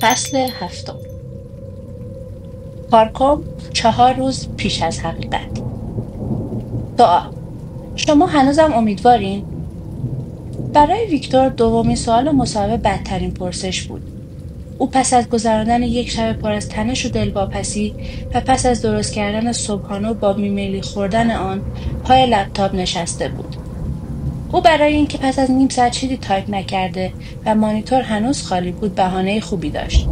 فصل 7. کارکوم 4 روز پیش از حقیقت. دعا. شما هنوزم امیدوارین؟ برای ویکتور دومین سوال مصاحبه بدترین پرسش بود. او پس از گذراندن یک شب پر از تنش و دلواپسی و پس از درست کردن صبحانه با بیمیلی خوردن آن پای لپتاپ نشسته بود. او برای اینکه پس از نیم ساعت چیزی تایپ نکرده و مانیتور هنوز خالی بود بهانه خوبی داشت.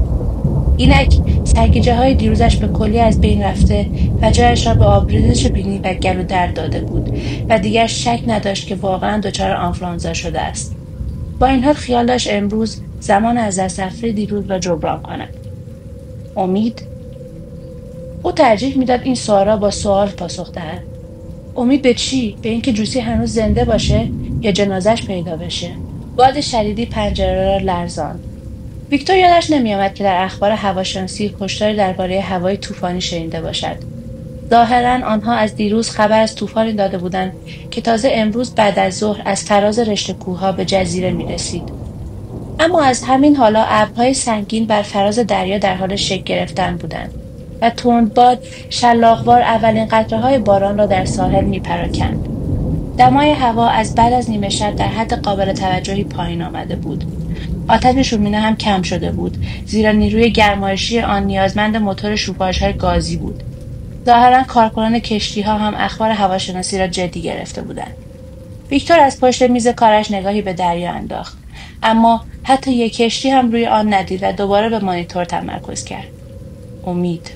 اینک سرگیجه های دیروزش به کلی از بین رفته و جایش را به آبریزش بینی و گلو درد داده بود و دیگر شک نداشت که واقعا دچار آنفلوانزا شده است. با این حال خیال داشت امروز زمان از دست رفته دیروز را جبران کند. امید؟ او ترجیح میداد این سوال را با سوال پاسخ دهد. امید به چی؟ به اینکه جوسی هنوز زنده باشه یا جنازش پیدا بشه؟ باد شدیدی پنجره را لرزاند. ویکتور یادش نمی‌آمد که در اخبار هواشناسی هشداری درباره هوای طوفانی شنیده باشد. ظاهراً آنها از دیروز خبر از طوفانی داده بودند که تازه امروز بعد از ظهر از فراز رشته کوه‌ها به جزیره می‌رسید. اما از همین حالا ابرهای سنگین بر فراز دریا در حال شکل گرفتن بودند و تندباد شلاقوار اولین قطره‌های باران را در ساحل می‌پراکند. دمای هوا از بعد از نیمه شب در حد قابل توجهی پایین آمده بود. آتش شومینه هم کم شده بود زیرا نیروی گرمایشی آن نیازمند موتور شوفاژهای گازی بود. ظاهراً کارکنان کشتی‌ها هم اخبار هواشناسی را جدی گرفته بودند. ویکتور از پشت میز کارش نگاهی به دریا انداخت، اما حتی یک کشتی هم روی آن ندید و دوباره به مانیتور تمرکز کرد. امید.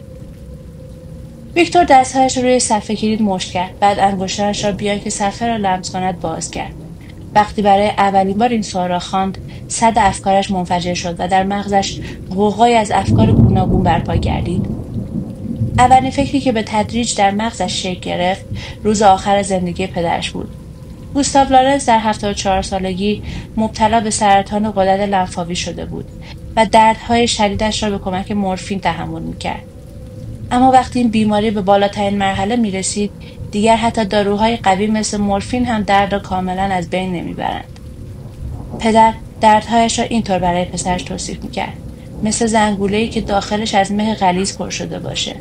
ویکتور دستهایش روی صفحه کلید مشت کرد، بعد انگشتانش را بیان که صفحه را لمس کند باز کرد. وقتی برای اولین بار این سوال را خواند، صد افکارش منفجر شد و در مغزش غوغایی از افکار گوناگون برپا گردید. اولین فکری که به تدریج در مغزش شکل گرفت، روز آخر زندگی پدرش بود. گوستاو لارنس در 74 سالگی مبتلا به سرطان غدد لنفاوی شده بود و دردهای شدیدش را به کمک مورفین تحمل می‌کرد. اما وقتی این بیماری به بالاترین مرحله می‌رسید، دیگر حتی داروهای قوی مثل مورفین هم درد را کاملا از بین نمیبرند. پدر دردهایش را اینطور برای پسرش توصیف میکرد: مثل زنگوله‌ای که داخلش از مه غلیظ پر شده باشه.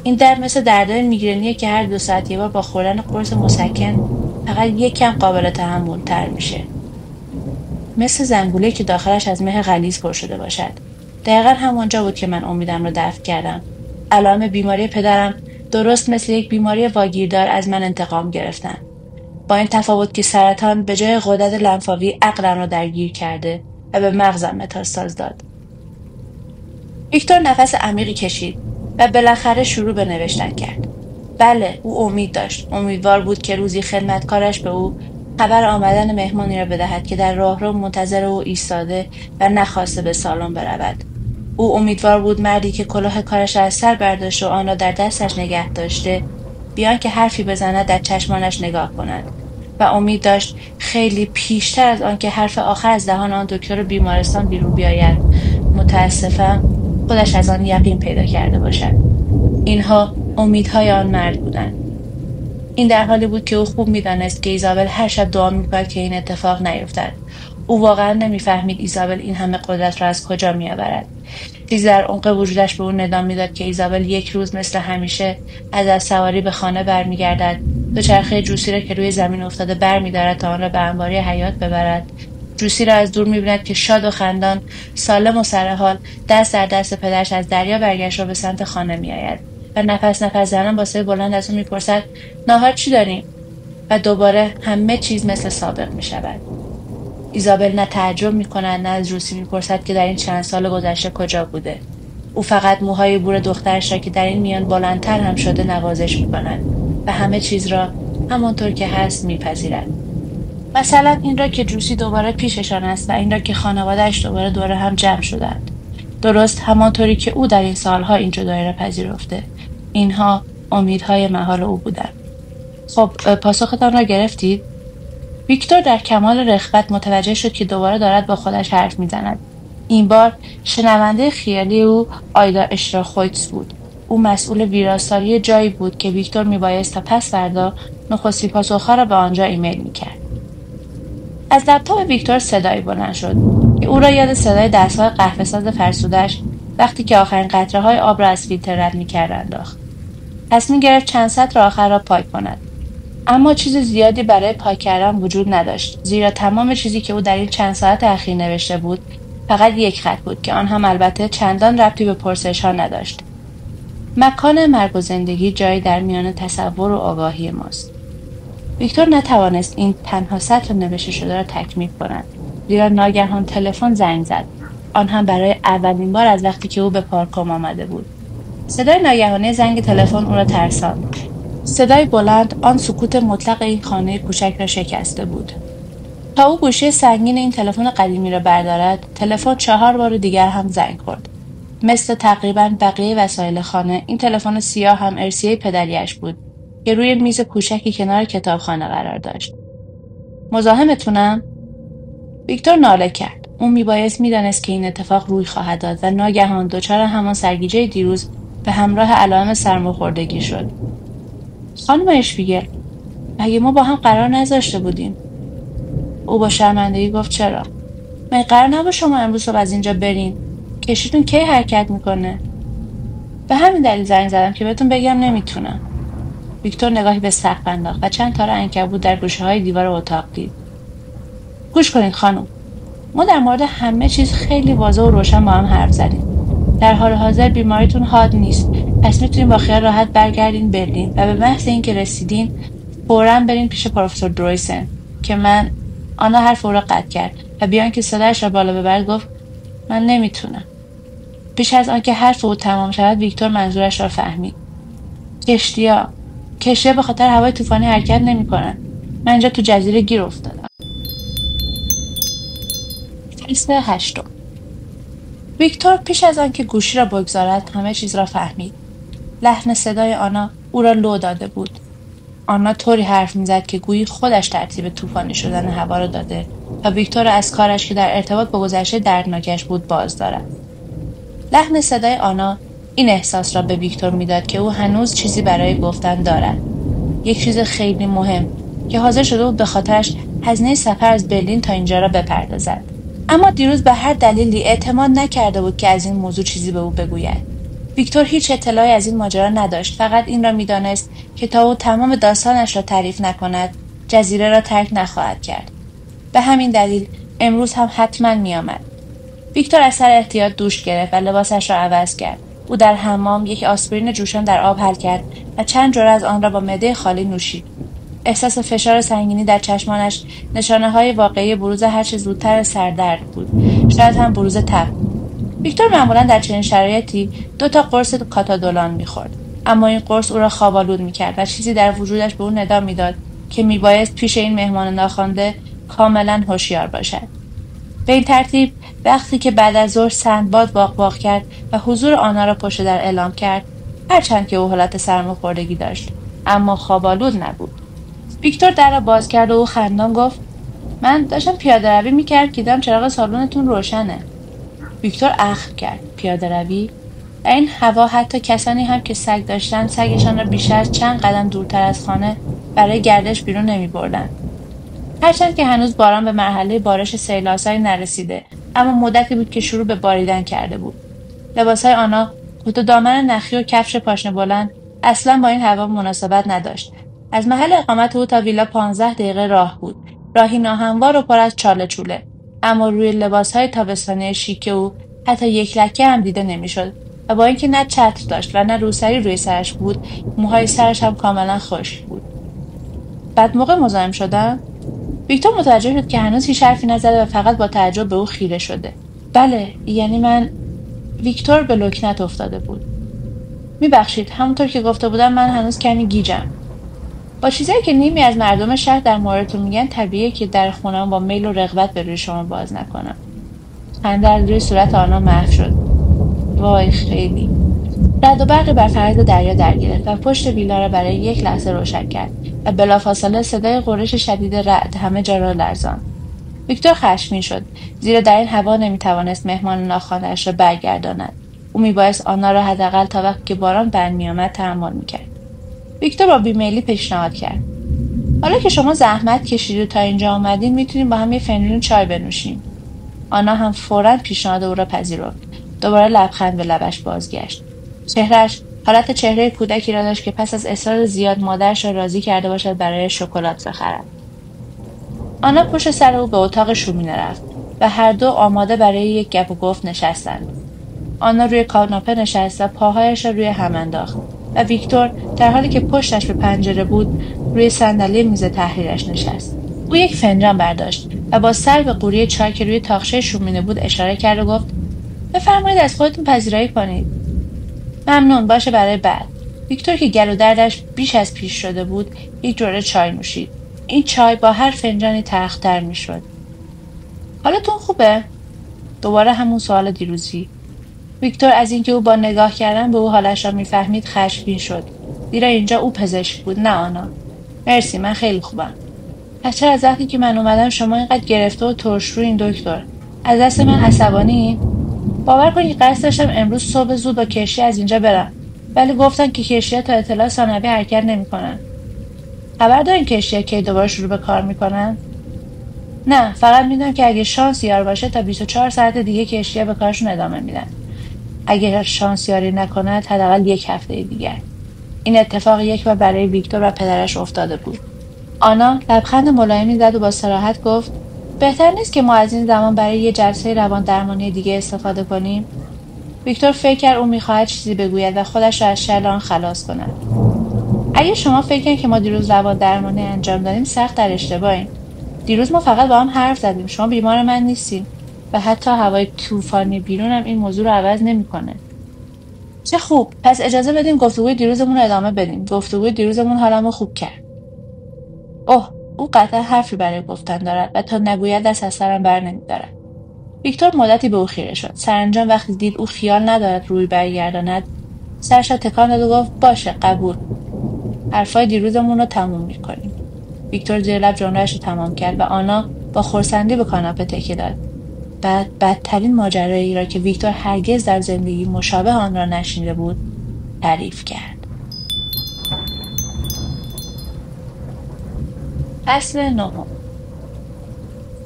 این درد مثل دردهای میگرنیه که هر 2 ساعت یه بار با خوردن قرص مسکن فقط یک کم قابل تحمل تر میشه. مثل زنگوله‌ای که داخلش از مه غلیظ پر شده باشد. دقیقاً همونجا بود که من امیدم رو دفن کردم. علائم بیماری پدرم درست مثل یک بیماری واگیردار از من انتقام گرفتن. با این تفاوت که سرطان به جای غدد لنفاوی عقلم را درگیر کرده و به مغزم متاستاز داد. ویکتور نفس عمیقی کشید و بالاخره شروع به نوشتن کرد. بله، او امید داشت. امیدوار بود که روزی خدمتکارش به او خبر آمدن مهمانی را بدهد که در راهرو منتظر او ایستاده و نخواسته به سالن برود. او امیدوار بود مردی که کلاه کارش را از سر برداشت و آن را در دستش نگه داشته، بیان که حرفی بزند در چشمانش نگاه کند و امید داشت خیلی پیشتر از آن که حرف آخر از دهان آن دکتر بیمارستان بیرون بیاید، متاسفم خودش از آن یقین پیدا کرده باشد. اینها امیدهای آن مرد بودند. این در حالی بود که او خوب می‌دانست که ایزابل هر شب دعا می‌کرد که این اتفاق نیفتد. او واقعا نمی‌فهمید ایزابل این همه قدرت را از کجا می‌آورد. چیزی در عمق وجودش به او ندام می‌داد که ایزابل یک روز مثل همیشه از سواری به خانه برمیگردد، دوچرخه جوسی را که روی زمین افتاده برمی‌دارد تا آن را به انباری حیاط ببرد. جوسی را از دور می‌بیند که شاد و خندان، سالم و سرحال، دست در دست پدرش از دریا برگشت و به سمت خانه می‌آید و نفس زنان با صدای بلند از او می‌پرسد: ناهار چی داریم؟ و دوباره همه چیز مثل سابق می‌شود. ایزابل نه تعجب می‌کند نه از جوسی می‌پرسد که در این چند سال گذشته کجا بوده. او فقط موهای بور دخترش را که در این میان بلندتر هم شده نوازش می‌کند و همه چیز را همانطور که هست می‌پذیرد. مثلا این را که جوسی دوباره پیششان است و این را که خانواده‌اش دوباره دور هم جمع شدند. درست همانطوری که او در این سالها این جدایی را پذیرفته. اینها امیدهای محال او بودند. خب پاسختان را گرفتید؟ ویکتور در کمال رغبت متوجه شد که دوباره دارد با خودش حرف میزند. این بار شنونده خیالی او آیدا اشتراخویتس بود. او مسئول ویراستاری جایی بود که ویکتور میبایست تا پس فردا نخستین پاسخها را به آنجا ایمیل میکرد. از لپتاپ ویکتور صدایی بلند شد. که او را یاد صدای دستگاه قهوه‌ساز فرسوده‌اش وقتی که آخرین قطره‌های آب را از فیلتر رد می‌کرد انداخت. تصمیم گرفت چند سطر آخر را پاک کند. اما چیز زیادی برای پاک کردن وجود نداشت، زیرا تمام چیزی که او در این چند ساعت اخیر نوشته بود فقط یک خط بود که آن هم البته چندان ربطی به پرسش‌ها نداشت. مکان مرگ و زندگی جایی در میان تصور و آگاهی ماست. ویکتور نتوانست این تنها سطر نوشته شده را تکمیل کند، زیرا ناگهان تلفن زنگ زد، آن هم برای اولین بار از وقتی که او به پارکوم آمده بود. صدای ناگهانی زنگ تلفن او را ترساند. صدای بلند آن سکوت مطلق این خانه کوچک را شکسته بود. تا او گوشی سنگین این تلفن قدیمی را بردارد، تلفن 4 بار دیگر هم زنگ خورد. مثل تقریباً بقیه وسایل خانه، این تلفن سیاه هم ارثیه پدریش بود که روی میز کوچکی کنار کتابخانه قرار داشت. مزاحمتونم؟ ویکتور ناله کرد. اون میبایست میدانست که این اتفاق روی خواهد داد و ناگهان دچار همان سرگیجه دیروز به همراه علائم سرماخوردگی شد. خانم اشپیگل، مگه ما با هم قرار نذاشته بودیم؟ او با شرمندگی گفت چرا؟ مگه قرار نبود شما امروز صبح از اینجا برین؟ کشتون کی حرکت میکنه؟ به همین دلیل زنگ زدم که بهتون بگم نمیتونم. ویکتور نگاهی به سقف انداخت و چند تار عنکبوت در گوشه‌های دیوار اتاق دید. گوش کنید خانم، ما در مورد همه چیز خیلی واضح و روشن با هم حرف زدیم. در حال حاضر بیماریتون حاد نیست، پس میتونین با خیال راحت برگردین برلین و به محض اینکه رسیدین فوراً برین پیش پروفسور درویسن که آنا حرف او را قطع کرد و بیان که صدایش را بالا ببرد گفت من نمیتونم. پیش از آنکه حرف او تمام شود ویکتور منظورش را فهمید. کشتی‌ها به خاطر هوای طوفانی حرکت نمی‌کنن. من اینجا تو جزیره گیر افتادم. فصل 8. ویکتور پیش از آنکه گوشی را بگذارد همه چیز را فهمید. لحن صدای آنا او را لو داده بود. آنا طوری حرف میزد که گویی خودش ترتیب طوفانی شدن هوا را داده تا ویکتور از کارش که در ارتباط با گذشته دردناکش بود باز دارد. لحن صدای آنا این احساس را به ویکتور میداد که او هنوز چیزی برای گفتن دارد. یک چیز خیلی مهم که حاضر شده بود به خاطرش هزینه سفر از برلین تا اینجا را بپردازد. اما دیروز به هر دلیلی اعتماد نکرده بود که از این موضوع چیزی به او بگوید. ویکتور هیچ اطلاعی از این ماجرا نداشت، فقط این را میدانست که تا او تمام داستانش را تعریف نکند جزیره را ترک نخواهد کرد. به همین دلیل امروز هم حتما میآمد. ویکتور از سر احتیاط دوش گرفت و لباسش را عوض کرد. او در حمام یک آسپرین جوشان در آب حل کرد و چند جرعه از آن را با معده خالی نوشید. احساس فشار سنگینی در چشمانش نشانه‌های واقعی بروز هر چه زودتر سردرد بود، شاید هم بروز تب. ویکتور معمولا در چنین شرایطی 2 قرص کاتادولان می‌خورد، اما این قرص او را خواب‌آلود می‌کرد و چیزی در وجودش به او ندا می‌داد که میبایست پیش این مهمان ناخوانده کاملا هوشیار باشد. به این ترتیب وقتی که بعد از ظهر سندباد واق کرد و حضور آنها را پشت در اعلام کرد، هرچند که او حالت سرماخوردگی داشت اما خواب‌آلود نبود. ویکتور در را باز کرد و او خندان گفت من داشتم پیاده روی می‌کردم که دیدم چراغ سالنتون روشنه. ویکتور اخم کرد. پیاده روی؟ در این هوا حتی کسانی هم که سگ داشتند سگشان را بیشتر از چند قدم دورتر از خانه برای گردش بیرون نمی‌بردند. هرچند که هنوز باران به مرحله بارش سیل‌آسایی نرسیده، اما مدتی بود که شروع به باریدن کرده بود. لباسهای آنها، کت و دامن نخی و کفش پاشنه بلند اصلا با این هوا مناسبت نداشت. از محل اقامت او تا ویلا 15 دقیقه راه بود. راهی ناهموار و پر از چاله چوله، اما روی لباسهای تابستانی شیک او حتی یک لکه هم دیده نمیشد و با اینکه نه چتر داشت و نه روسری روی سرش بود، موهای سرش هم کاملا خشک بود. بعد موقع مزاحم شدم؟ ویکتور متوجه شد که هنوز هیچ حرفی نزده و فقط با تعجب به او خیره شده. بله، یعنی من... ویکتور به لکنت افتاده بود. میبخشید، همونطور که گفته بودم من هنوز کمی گیجم. با چیزایی که نیمی از مردم شهر در موردتون میگن طبیعیه که در خونم با میل و رغبت به روی شما باز نکنم. خنده از روی صورت آنها محو شد. وای خیلی. رعد و برقی بر فراز دریا در گرفت و پشت ویلا را برای یک لحظه روشن کرد و بلافاصله صدای غرش شدید رعد همه جا را لرزاند. ویکتور خشمگین شد، زیرا در این هوا نمیتوانست مهمان ناخوانه‌اش را برگرداند. او میبایست آنها را حداقل تا وقتی که باران برمیآمد تحمل میکرد. ویکتور با بیمیلی پیشنهاد کرد. حالا که شما زحمت کشیدید تا اینجا آمدین میتونیم با هم یه فنجون چای بنوشیم. آنا هم فوراً پیشنهاد او را پذیرفت. دوباره لبخند به لبش بازگشت. چهرهش حالت چهره کودکی را داشت که پس از اصرار زیاد مادرش را راضی کرده باشد برای شکلات بخرد. آنا پشت سر او به اتاق شومینه رفت و هر دو آماده برای یک گپ و گفت نشستند. آنا روی کاناپه نشست و پاهایش را روی هم انداخت و ویکتور در حالی که پشتش به پنجره بود روی صندلی میز تحریرش نشست. او یک فنجان برداشت و با سر به قوری چای که روی تاقچه شومینه بود اشاره کرد و گفت بفرمایید از خودتون پذیرایی کنید. ممنون، باشه برای بعد. ویکتور که گلو دردش بیش از پیش شده بود یک جرعه چای نوشید. این چای با هر فنجانی تلختر میشد. حالتون خوبه؟ دوباره همون سوال دیروزی. ویکتور از اینکه او با نگاه کردن به او حالش را میفهمید خشمگین شد. زیرا اینجا او پزشک بود نه آنا. مرسی، من خیلی خوبم. پس چرا از وقتی که من اومدم شما اینقدر گرفته و ترشرو این دکتر؟ از دست من عصبانی؟ باور کنید قصد داشتم امروز صبح زود با کشتی از اینجا برم، ولی گفتن که کشتی‌ها تا اطلاع ثانوی حرکت نمی‌کنن. خبر دارین کشتی‌ها کی دوباره شروع به کار می‌کنن؟ نه، فقط میدونم که اگه شانس یار باشه تا 24 ساعت دیگه کشتی‌ها به کارشون ادامه میدن. اگه شانس یاری نکند حداقل یک هفته دیگر. این اتفاق یک بار برای ویکتور و پدرش افتاده بود. آنا لبخند ملایمی زد و با صراحت گفت بهتر نیست که ما از این زمان برای یه جلسه روان درمانی دیگه استفاده کنیم؟ ویکتور فکر کرد او میخواهد چیزی بگوید و خودش را از شر آن خلاص کند. اگه شما فکر کنید که ما دیروز روان درمانی انجام دادیم سخت در اشتباهیم. دیروز ما فقط با هم حرف زدیم. شما بیمار من نیستین و حتی هوای طوفانی بیرونم این موضوع رو عوض نمیکنه. چه خوب، پس اجازه بدین گفتگوی دیروزمون رو ادامه بدیم. گفتگوی دیروزمون حالمو خوب کرد. اوه، او قطعا حرفی برای گفتن دارد و تا نگوید دست از سرم بر نمیدارد. ویکتور مدتی به او خیره شد. سرانجام وقتی دید او خیال ندارد روی برگرداند سرش را تکان داد و گفت باشه، قبول. حرفای دیروزمون رو تموم میکنیم. ویکتور زیر لب جمله‌اش رو تمام کرد و آنا با خرسندی به کاناپه تکیه داد. بعد بدترین ماجرایی را که ویکتور هرگز در زندگی مشابه آن را نشنیده بود تعریف کرد. فصل 9.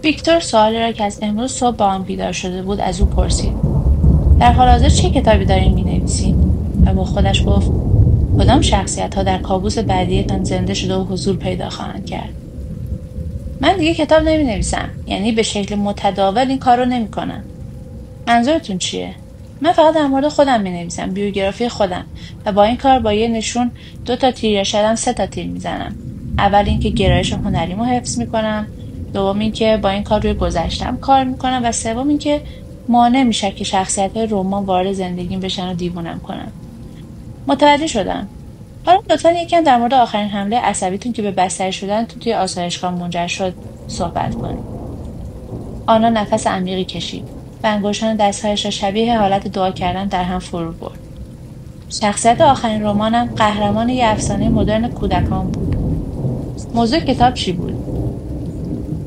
ویکتور سوالی را که از امروز صبح با آن بیدار شده بود از او پرسید. در حال حاضر چه کتابی دارین می‌نویسید؟ و با خودش گفت کدام شخصیت‌ها در کابوس بعدیتان زنده شده و حضور پیدا خواهند کرد؟ من دیگه کتاب نمی‌نویسم. یعنی به شکل متداول این کار رو نمی‌کنم. منظورتون چیه؟ من فقط در مورد خودم می‌نویسم، بیوگرافی خودم، و با این کار با یه نشون 2 تا تیر یا شاید 3 تا تیر میزنم. اول اینکه گرایش هنریمو حفظ می‌کنم، دوم اینکه با این کار روی گذشتم کار می‌کنم و سوم اینکه مانع میشه که شخصیت‌های رمان وارد زندگیم بشن و دیوونم کنن. متوجه شدم. حالا لطفاً یکم در مورد آخرین حمله عصبیتون که به بستری شدن توی آسایشگاه منجر شد صحبت کنید. آنا نفس عمیقی کشید و انگشتان دستهایش را شبیه حالت دعا کردن در هم فرو برد. شخصیت آخرین رمانم قهرمان یه افسانه مدرن کودکان بود. موضوع کتاب چی بود؟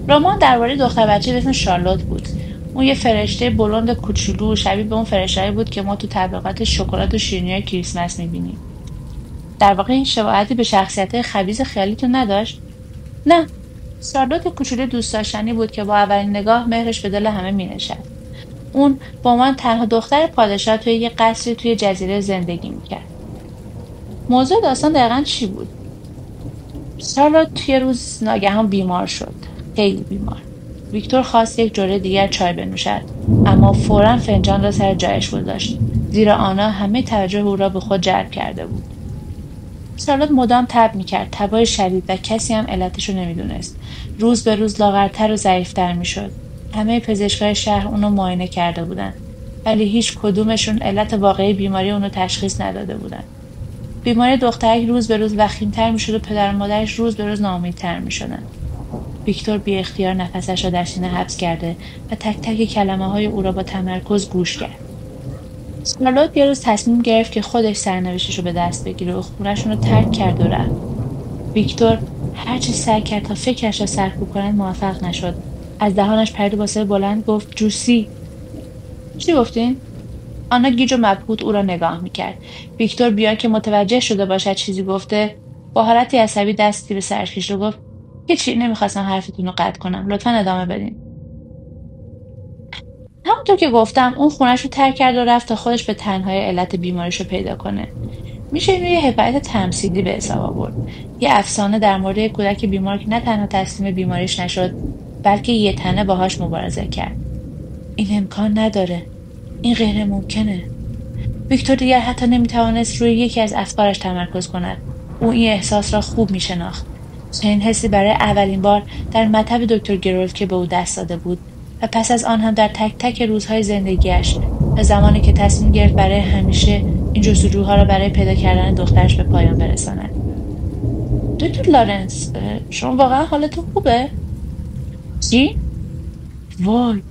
رمان درباره دختر بچه‌ای به اسم شارلوت بود. اون یه فرشته بلوند کوچولو شبیه به اون فرشته‌ای بود که ما تو تبلیغات شکلات و شیرینی‌های کریسمس می‌بینیم. در واقع این شباهتی به شخصیت‌های خبیث خیالیتون نداشت؟ نه. شارلوت کوچولو دوست داشتنی بود که با اولین نگاه مهرش به دل همه می‌نشست. اون با من تنها دختر پادشاه توی یه قصری توی جزیره زندگی می‌کرد. موضوع داستان دقیقاً چی بود؟ شارلوت یه روز ناگهان بیمار شد. خیلی بیمار. ویکتور خواست یک جرعه دیگر چای بنوشد، اما فوراً فنجان را سر جایش گذاشت، زیرا آنا همه توجه او را به خود جلب کرده بود. شارلوت مدام تب می‌کرد، تبای شدید، و کسی هم علتش رو نمی‌دونست. روز به روز لاغرتر و ضعیف‌تر می‌شد. همه پزشکای شهر اونو معاینه کرده بودن، ولی هیچ کدومشون علت واقعی بیماری اونو تشخیص نداده بودن. بیماری دخترک روز به روز وخیم‌تر می‌شد و پدر و مادرش روز به روز ناامیدتر می‌شدن. ویکتور بی اختیار نفسش را در سینه حبس کرده و تک تک کلمه‌های او را با تمرکز گوش کرد. شارلوت یه روز تصمیم گرفت که خودش سرنوشتش رو به دست بگیره و خونه‌شون رو ترک کرد و رفت. ویکتور هرچی سعی کرد تا فکرش را سرکوب کند موفق نشد. از دهانش پرید و با صدای بلند گفت جوسی. چی گفتین؟ آنا گیج و مبهوت او را نگاه میکرد. ویکتور بیان که متوجه شده باشد چیزی گفته با حالتی عصبی دستی به سرش کشید و گفت هیچی، نمیخواستم حرفتون رو قطع کنم، لطفاً ادامه بدین. همونطور که گفتم اون خونش رو ترک کرد و رفت تا خودش به تنهایی علت بیماریش رو پیدا کنه. میشه اینو یه حکایت تمثیلی به حساب آورد. یه افسانه در مورد یک کودک بیمار که نه تنها تسلیم بیماریش نشد بلکه یه تنه باهاش مبارزه کرد. این امکان نداره. این غیر ممکنه. ویکتور دیگر حتی نمیتوانست روی یکی از افکارش تمرکز کند. او این احساس را خوب میشناخت. چنین حسی برای اولین بار در مطب دکتر گرولف که به او دست داده بود و پس از آن هم در تک تک روزهای زندگیش و زمانی که تصمیم گرفت برای همیشه این جستجوها را برای پیدا کردن دخترش به پایان برساند. دکتر لارنس، شما واقعا حالتون خوبه؟ چی؟ وای.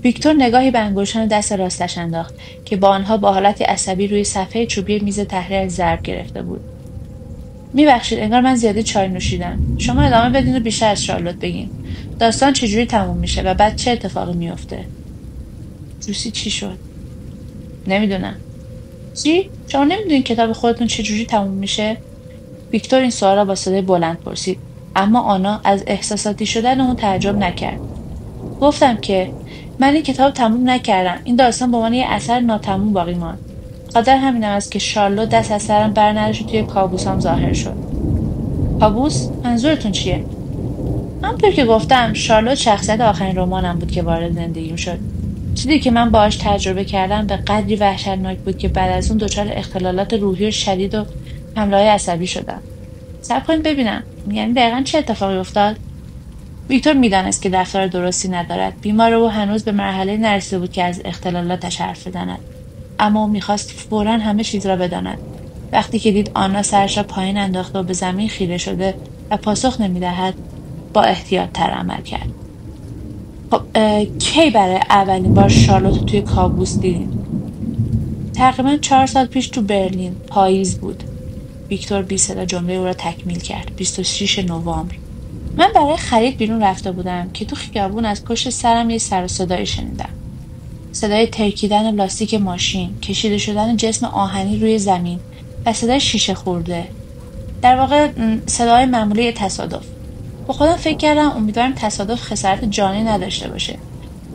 ویکتور نگاهی به انگشتان دست راستش انداخت که با آنها با حالتی عصبی روی صفحه چوبی میز تحریرش ضرب گرفته بود. میبخشید، انگار من زیادی چای نوشیدم. شما ادامه بدین و بیشتر از شارلوت بگین. داستان چجوری تموم میشه و بعد چه اتفاقی میفته؟ جوسی چی شد؟ نمیدونم. چی؟ شما نمیدونین کتاب خودتون چجوری تموم میشه؟ ویکتور این سوال را با صدای بلند پرسید، اما آنا از احساساتی شدن اون تعجب نکرد. گفتم که من این کتاب تموم نکردم. این داستان به عنوان یه اثر ناتموم باقی ماند. قدر همینم است که شارلوت دست از سرم برنداشت و توی کابوسام ظاهر شد. کابوس؟ منظورتون چیه؟ همونطور که گفتم شارلوت شخصیت آخرین رمانم بود که وارد زندگیم شد. چیزی که من باهاش تجربه کردم به قدری وحشتناک بود که بعد از اون دچار اختلالات روحی شدید و حمله‌های عصبی شدم. صبر کنید ببینم. یعنی دقیقاً چه اتفاقی افتاد؟ ویکتور میدانست که رفتار درستی ندارد. بیمار او هنوز به مرحله نرسیده بود که از اختلالاتش حرف بزند. اما او میخواست فوراً همه چیز را بداند. وقتی که دید آنا سرش را پایین انداخته و به زمین خیره شده و پاسخ نمیدهد، با احتیاط تر عمل کرد. خب کی برای اولین بار شارلوت توی کابوس دیدین؟ تقریباً 4 سال پیش تو برلین، پاییز بود. ویکتور بی صدا جمله او را تکمیل کرد. 26 نوامبر. من برای خرید بیرون رفته بودم که تو خیابون از پشت سرم یه سر و صدایی شنیدم. صدای ترکیدن لاستیک ماشین، کشیده شدن جسم آهنی روی زمین و صدای شیشه خورده. در واقع صدای معمولی تصادف. با خودم فکر کردم امیدوارم تصادف خسارت جانی نداشته باشه.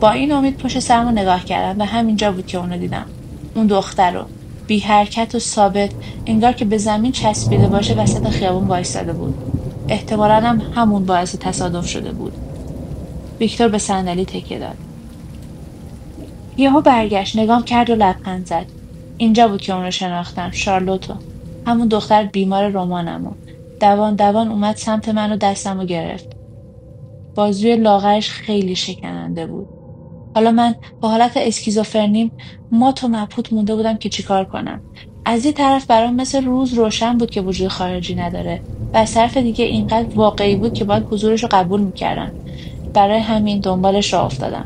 با این امید پشت سرمو نگاه کردم و همینجا بود که اونو دیدم. اون دختر رو بی حرکت و ثابت انگار که به زمین چسبیده باشه وسط خیابون وایساده بود. احتمالاً هم همون باعث تصادف شده بود. ویکتور به صندلی تکیه داد. یهو برگشت، نگام کرد و لبخند زد. اینجا بود که اون رو شناختم، شارلوتو. همون دختر بیمار رمانمو. دوان دوان اومد سمت من و دستمو گرفت. بازوی لاغرش خیلی شکننده بود. حالا من با حالت اسکیزوفرنیم مات و مبهوت مونده بودم که چیکار کنم. از این طرف برام مثل روز روشن بود که وجود خارجی نداره و از طرف دیگه اینقدر واقعی بود که باید حضورش رو قبول میکردم. برای همین دنبالش راه افتادم.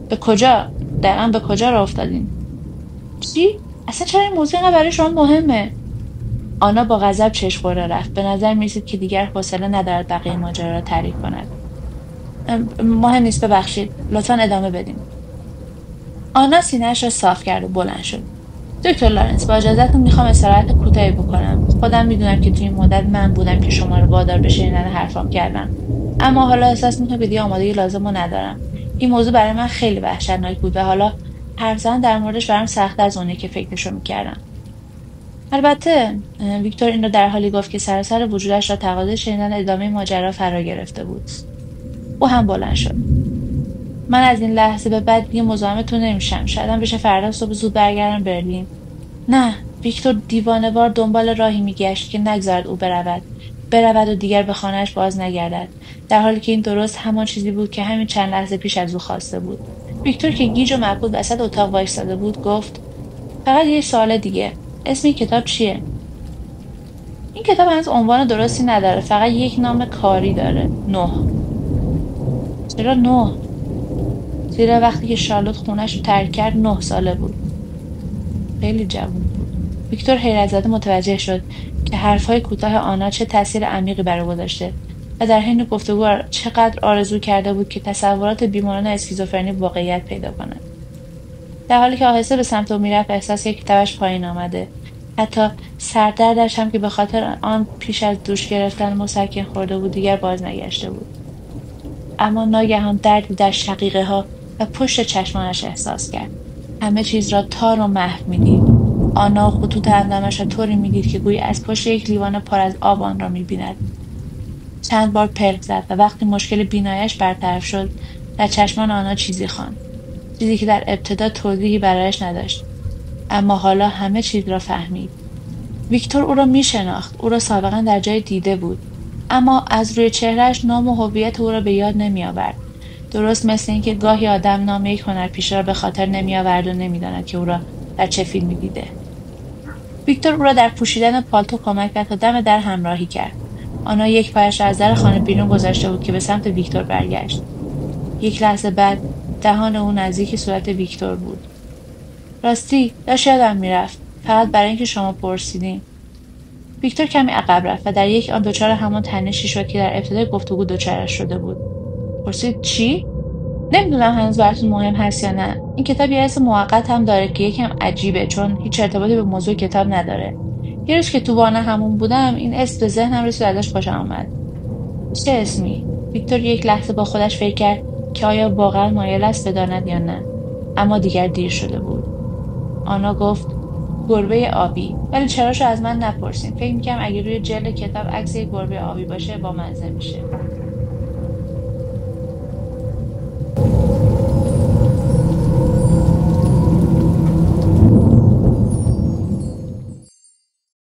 به کجا؟ دقیقاً به کجا راه افتادین؟ چی؟ اصلا چرا این موضوع اینقدر برای شما مهمه؟ آنا با غضب چشم خوره رفت. به نظر میرسید که دیگر حوصله ندارد بقیه ماجرا را تعریف کند. مهم نیست، ببخشید. لطفاً ادامه بدین. آنا سینه‌اش را صاف کرد و بلند شد. دکتر لارنس، با اجازهتون میخوام استراحت کوتاهی بکنم. خودم میدونم که توی این مدت من بودم که شما رو وادار به شنیدن حرفام کردم. اما حالا احساس میکنم که دیگه آمادگی لازمو ندارم. این موضوع برای من خیلی وحشتناک بود و حالا حرف زدن در موردش برام سخت از اونه که فکرشو میکردم. البته ویکتور این رو در حالی گفت که سراسر وجودش را تقاضای شنیدن ادامه ماجرا فرا گرفته بود. او هم بلند شد. من از این لحظه به بعد دیگه مزاحمتون نمیشم. شایدم بشه فردا صبح زود برگردم برلین. نه، ویکتور دیوانه‌وار دنبال راهی میگشت که نگذارد او برود و دیگر به خانه‌اش باز نگردد، در حالی که این درست همان چیزی بود که همین چند لحظه پیش از او خواسته بود. ویکتور که گیج و مبهوت وسط اتاق وایساده بود گفت: فقط یه سوال دیگه. اسم این کتاب چیه؟ این کتاب هنوز عنوان درستی نداره، فقط یک نام کاری داره. 9. چرا 9؟ زیرا وقتی که شارلوت خونش رو ترک کرد 9 ساله بود. خیلی جوان بود. ویکتور حیرت زده متوجه شد که حرفهای کوتاه آنا چه تاثیر عمیقی بر او گذاشته و در حین گفتگو چقدر آرزو کرده بود که تصورات بیماران اسکیزوفرنی واقعیت پیدا کنند. در حالی که آهسته به سمت او میرفت احساس یک تبش پایین آمده. حتی سردردش هم که به خاطر آن پیش از دوش گرفتن مسکن خورده بود دیگر باز نگشته بود. اما ناگهان دردی در شقیقه ها و پشت چشمانش احساس کرد. همه چیز را تار و محو می‌دید. آنا خطوط اندامش را طوری می‌دید که گویی از پشت یک لیوان پر از آب آن را می‌بیند. چند بار پلک زد و وقتی مشکل بینایش برطرف شد، در چشمان آنا چیزی خواند. چیزی که در ابتدا توضیحی برایش نداشت. اما حالا همه چیز را فهمید. ویکتور او را می‌شناخت. او را سابقا در جای دیده بود. اما از روی چهرهش نام و هویت او را به یاد نمی‌آورد. درست مثل اینکه گاهی آدم نام یک هنرپیشه را به خاطر نمی‌آورد و نمی‌داند که او را در چه فیلمی دیده. ویکتور او را در پوشیدن پالتو کمک کرد تا دم در همراهی کرد. آنا یک پایش را از در خانه بیرون گذاشته بود که به سمت ویکتور برگشت. یک لحظه بعد دهان او نزدیک صورت ویکتور بود. راستی داشت یادم میرفت. فقط برای اینکه شما پرسیدین. ویکتور کمی عقب رفت و در یک آن دچار همان تنشی شد که در ابتدای گفتگو دچارش شده بود. پرسید چی؟ نمیدونم هنوز براتون مهم هست یا نه. این کتاب یه اسم موقت هم داره که یکم عجیبه چون هیچ ارتباطی به موضوع کتاب نداره. یه روز که تو وانه همون بودم این اسم به ذهنم رسید، ازش خوشم آمد. چه اسمی؟ ویکتور یک لحظه با خودش فکر کرد که آیا واقعا مایل است بداند یا نه. اما دیگر دیر شده بود. آنا گفت گربه آبی. ولی چراشو از من نپرسین. فکر می‌کنم اگه روی جلد کتاب عکس یک گربه آبی باشه با مزه میشه.